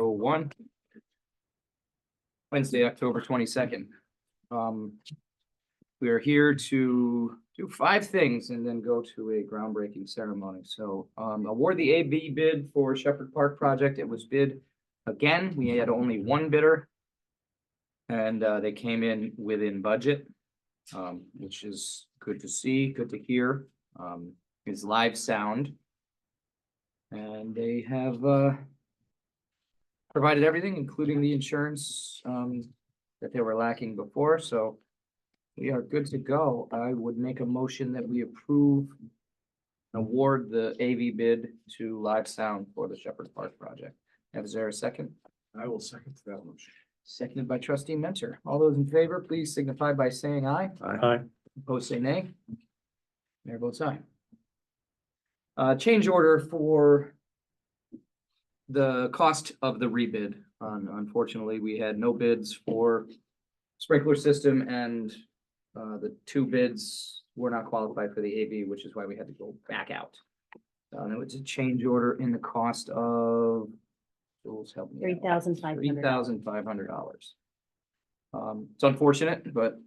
01. Wednesday, October 22nd. We are here to do 5 things and then go to a groundbreaking ceremony. So award the AV bid for Shepherd Park project. It was bid again. We had only one bidder. And they came in within budget, which is good to see, good to hear. It's Live Sound. And they have provided everything, including the insurance that they were lacking before, so we are good to go. I would make a motion that we approve and award the AV bid to Live Sound for the Shepherd Park project. Is there a second? I will second that motion. Seconded by trustee Mentor. All those in favor, please signify by saying aye. Aye. Opposed, say nay. Mayor votes aye. Change order for the cost of the rebid. Unfortunately, we had no bids for sprinkler system, and the 2 bids were not qualified for the AV, which is why we had to go back out. It was a change order in the cost of, Jules, help me out. $3,500. $3,500. It's unfortunate, but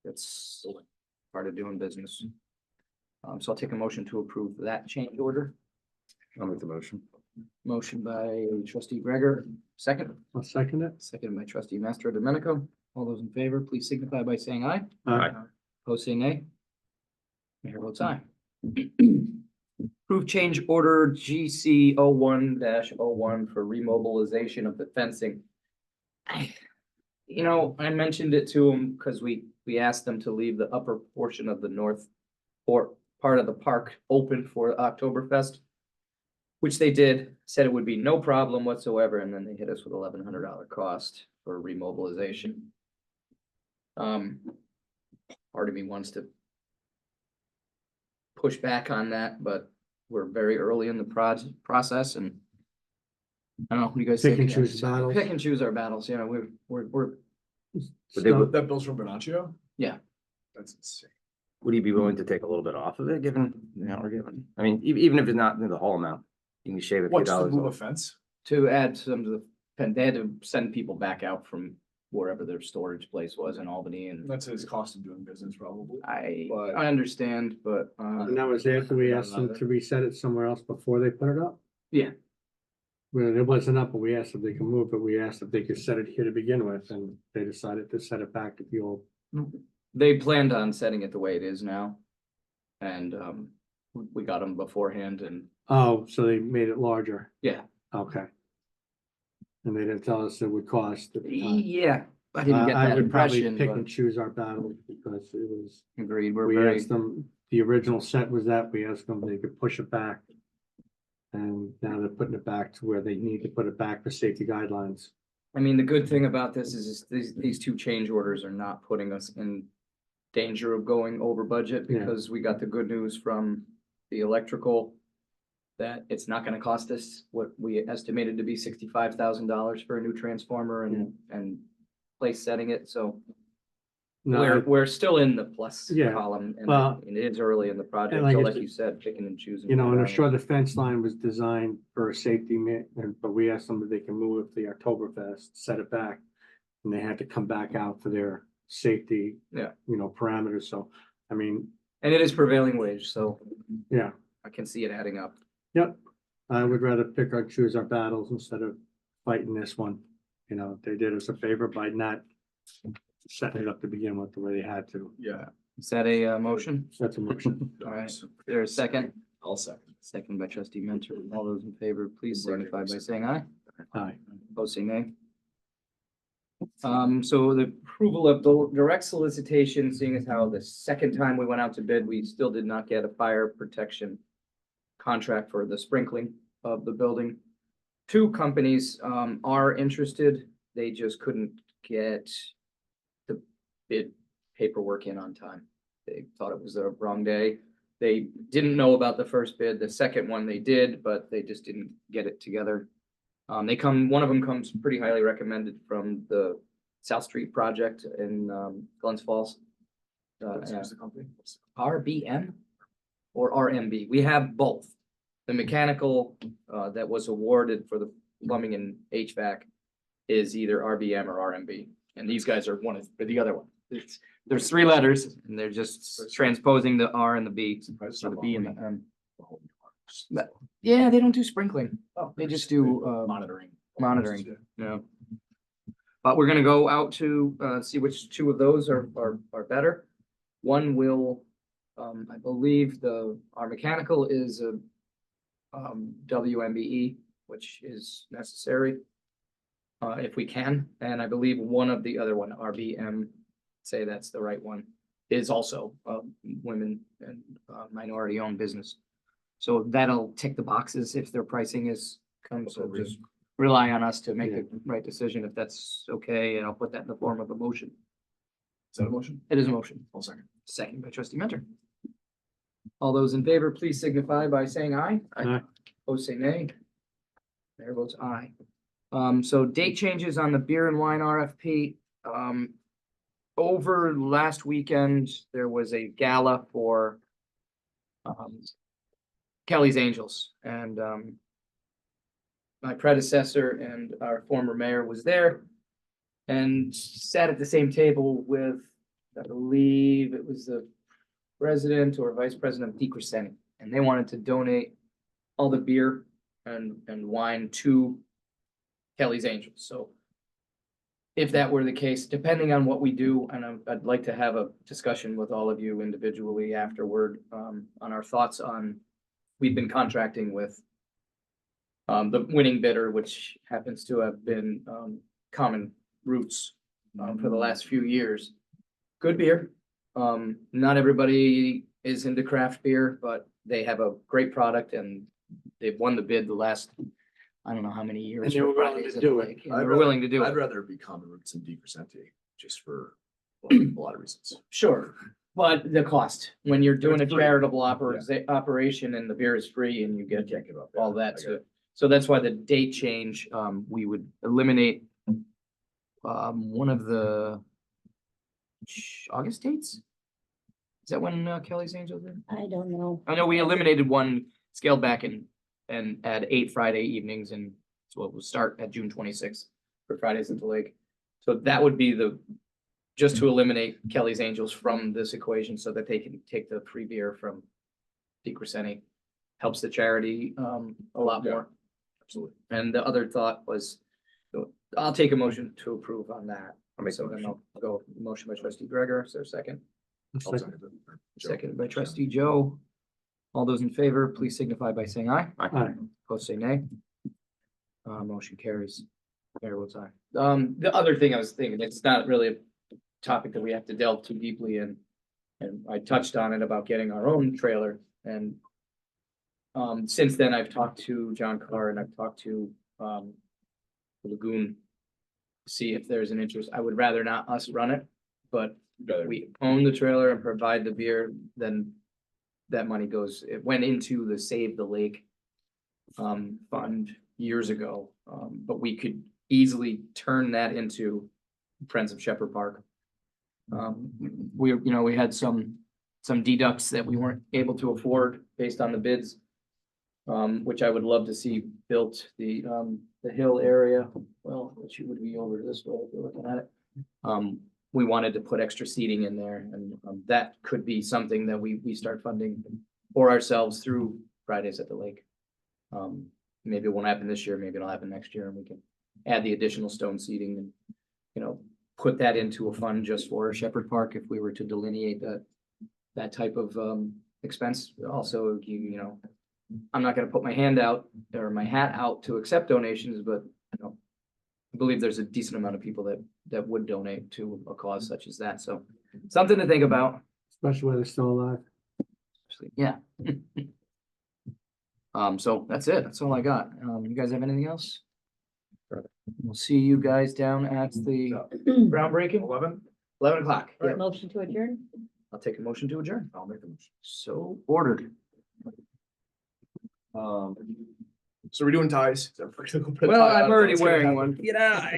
it's part of doing business. So I'll take a motion to approve that change order. I'll make the motion. Motion by trustee Gregor, second. I'll second it. Second by trustee Mastro Domenico. All those in favor, please signify by saying aye. Aye. Opposed, say nay. Mayor votes aye. Approve change order GC 01-01 for remobilization of the fencing. I mentioned it to them because we asked them to leave the upper portion of the north or part of the park open for Oktoberfest, which they did, said it would be no problem whatsoever, and then they hit us with $1,100 cost for remobilization. Part of me wants to push back on that, but we're very early in the process, and I don't know, what do you guys Pick think? and choose battles. Pick and choose our battles, we're Stop. That bill's from Bernaccio? Yeah. That's insane. Would you be willing to take a little bit off of it, given, we're given, I mean, even if it's not the whole amount, you can shave a few What's the dollars move off. offense? to add some to they had to send people back out from wherever their storage place was in Albany, and That's his cost of doing business, probably. I understand, but And that was after we asked them to reset it somewhere else before they put it up? Yeah. Well, it wasn't up, but we asked if they could move, but we asked if they could set it here to begin with, and they decided to set it back to the old. they planned on setting it the way it is now. And we got them beforehand, and Oh, so they made it larger? yeah, Okay. And they didn't tell us it would cost at the time. yeah, I didn't get I that would probably impression, pick and but choose our battles because it was, agreed, we're we very, asked them, the original set was that, we asked them if they could push it back. And now they're putting it back to where they need to put it back for safety guidelines. I mean, the good thing about this is these 2 change orders are not putting us in danger of going over budget, Yeah. because we got the good news from the electrical that it's not gonna cost us what we estimated to be $65,000 for a new transformer and place setting it, so No, we're still in the plus Yeah, column, and well, it is early in the project, and like so I like said, you said, picking and choosing. you know, and I'm sure the fence line was designed for a safety but we asked them if they can move it for the Oktoberfest, set it back. And they had to come back out for their safety. Yeah. Parameters, so, I mean, And it is prevailing wage, so yeah, I can see it adding up. yep. I would rather pick or choose our battles instead of fighting this one. They did us a favor by not setting it up to begin with the way they had to. Yeah. Is that a motion? That's a motion. All right, there's a second. I'll second. Second by trustee Mentor. All those in favor, please signify by saying aye. Aye. Opposed, say nay. So the approval of the direct solicitation, seeing as how the second time we went out to bid, we still did not get a fire protection contract for the sprinkling of the building. 2 companies are interested. They just couldn't get the bid paperwork in on time. They thought it was the wrong day. They didn't know about the first bid. The second one they did, but they just didn't get it together. One of them comes pretty highly recommended from the South Street project in Glens Falls. Who's the company? RBM or RMB. We have both. The mechanical that was awarded for the plumbing and HVAC is either RBM or RMB. And these guys are one of, or the other one. There's three letters and they're just transposing the R and the B. So the B and the M. Yeah, they don't do sprinkling. They just do, Monitoring. monitoring. Yeah. But we're gonna go out to see which two of those are better. One will, I believe our mechanical is a WMBE, which is necessary. If we can, and I believe one of the other one, RBM, say that's the right one, is also women and minority owned business. So that'll tick the boxes if their pricing comes, so just rely on us to make the right decision if that's okay, and I'll put that in the form of a motion. Is that a motion? It is a motion. I'll second. Second by trustee Mentor. All those in favor, please signify by saying aye. Aye. Opposed, say nay. Mayor votes aye. So date changes on the beer and wine RFP. Over last weekend, there was a gala for Kelly's Angels, and my predecessor and our former mayor was there and sat at the same table with, I believe it was the president or vice president of DeCrescenti, and they wanted to donate all the beer and wine to Kelly's Angels. So if that were the case, depending on what we do, and I'd like to have a discussion with all of you individually afterward, on our thoughts on, we've been contracting with the winning bidder, which happens to have been Common Roots for the last few years. Good beer. Not everybody is into craft beer, but they have a great product and they've won the bid the last, I don't know how many years. And they were for willing Fridays to at the do it. Lake, and they were willing to do I'd it. rather be Common Roots and DeCrescenti, just for a lot of reasons. Sure, but the cost, when you're doing a It's free. charitable operation and the beer is free and you You get can't give up. all I that get too. it. So that's why the date change, we would eliminate one of the August dates? Is that when Kelly's Angels did? I don't know. I know we eliminated one, scaled back and add 8 Friday evenings, and so it will start at June 26th for Fridays at the Lake. So that would be just to eliminate Kelly's Angels from this equation so that they can take the free beer from DeCrescenti. Helps the charity a lot Yeah. more. Absolutely. And the other thought was, so I'll take a motion to approve on that. I'll make the So then motion. I'll go, motion by trustee Gregor, is there a second? I'll second it. Joe. Second by trustee Joe. All those in favor, please signify by saying aye. Aye. Opposed, say nay. Motion carries. Mayor votes aye. The other thing I was thinking, it's not really a topic that we have to delve too deeply in. And I touched on it about getting our own trailer, and since then I've talked to John Carr and I've talked to Lagoon. See if there's an interest. I would rather not us run it, but we own the trailer and provide the beer, then that money goes, it went into the Save the Lake fund years ago, but we could easily turn that into Friends of Shepherd Park. We had some deducts that we weren't able to afford based on the bids, which I would love to see built, the hill area, well, which would be over this way if you're looking at it. We wanted to put extra seating in there, and that could be something that we start funding for ourselves through Fridays at the Lake. Maybe it won't happen this year, maybe it'll happen next year, and we can add the additional stone seating and, put that into a fund just for Shepherd Park if we were to delineate that type of expense. Also, I'm not gonna put my hand out or my hat out to accept donations, but I believe there's a decent amount of people that would donate to a cause such as that. So something to think about. Especially when they're still alive. Actually, yeah. So that's it. That's all I got. You guys have anything else? We'll see you guys down at the groundbreaking, 11 o'clock. Yeah, Motion to adjourn? I'll take a motion to adjourn. I'll make the motion. So ordered. So we're doing ties. Well, I'm already wearing one. Yeah.